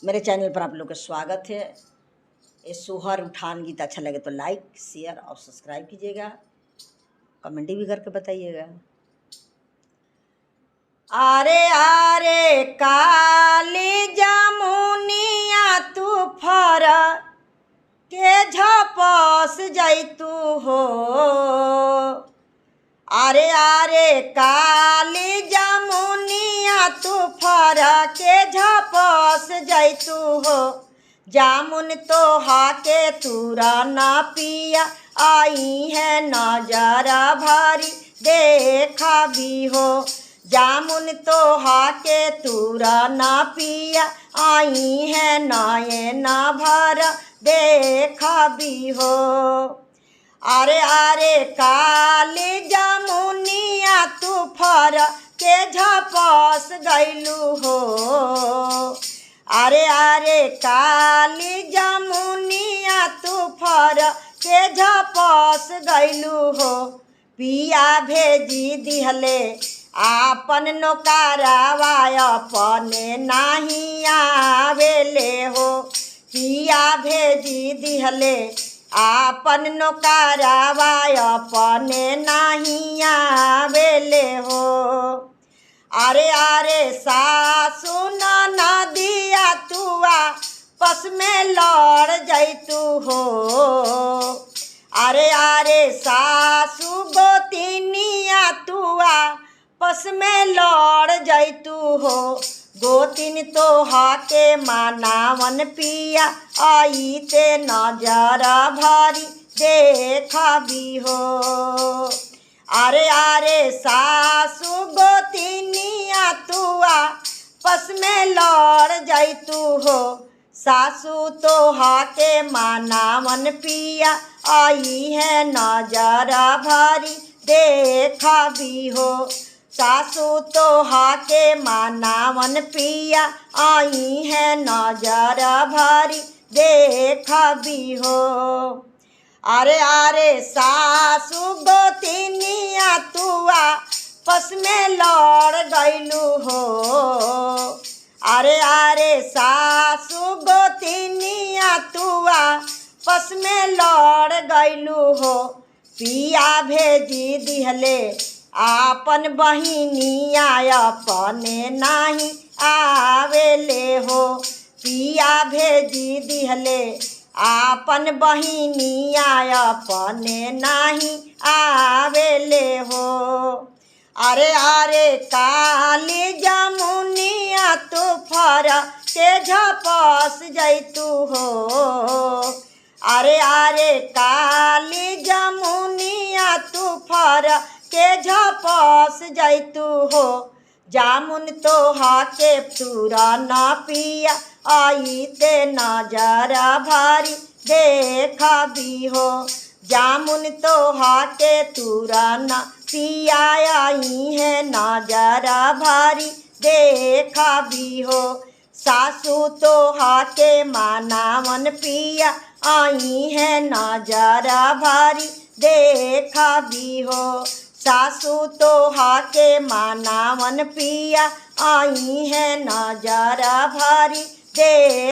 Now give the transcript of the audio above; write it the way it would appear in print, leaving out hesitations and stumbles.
मेरे चैनल पर आप लोग का स्वागत है। ये सोहर उठान गीत अच्छा लगे तो लाइक शेयर और सब्सक्राइब कीजिएगा, कमेंट भी करके बताइएगा। आरे आरे काली जामुनिया तू फर के झपस जैतू हो। आरे आरे काली जामुनिया तू फर के झपस जैतू हो। जामुन तो हाके तुरा ना पिया आई है नजरा भारी देखा भी हो। जामुन तो हाके तुरा ना पिया आई है नाये ना भरा देखा भी हो। आरे आरे काली जामुनिया तू फर के झपस गैलू हो। आरे आरे काली जामुनिया तू फर के झपस गैलू हो। पिया भेजी दिहले आपन नौकरावा अपने नाही आवेले हो। पिया भेजी दिहले आपन नौकरावा अपने नाही आवेले हो। आरे आरे सासु नदिया तुआ पस में लड़ जैतू हो। आरे आरे सासु गोतिनिया तुआ पस में लड़ जैतू हो। गोतिन तो हाके मानावन पिया आई ते नजरा भारी देखा भी हो। आरे आरे सासु गोतिनिया तुआ पस में लड़ जैतू हो। सासु तो हाके मानावन पिया आई है नजरा भारी देखा भी हो। सासु तो हाके मानावन पिया आई है नजरा भारी देखा भी हो। आरे आरे सासु गोतिनिया तुआ पस में लड़ गैलू हो। आरे आरे सासु गोतिनिया तुआ पस में लड़ गैलू हो। पिया भेजी दिहले आपन बहिनिया अपने नाही आवेले हो। पिया भेजी दिहले आपन बहिनिया अपने नाही आवेले हो। अरे आरे काली जामुनिया तू फर के झपस जैतू हो। अरे आरे काली जामुनिया तू फर के झपस जैतू हो। जामुन तो हाके तुरा ना पिया आई ते नजरा भारी देखा भी हो। जामुन तो हाके तुरा ना पिया आई है नजरा भारी देखा भी हो। सासू तो हाके मानावन पिया आई है नजरा भारी देखा भी हो। सासू तो हाके मानावन पिया आई है नजरा भारी दे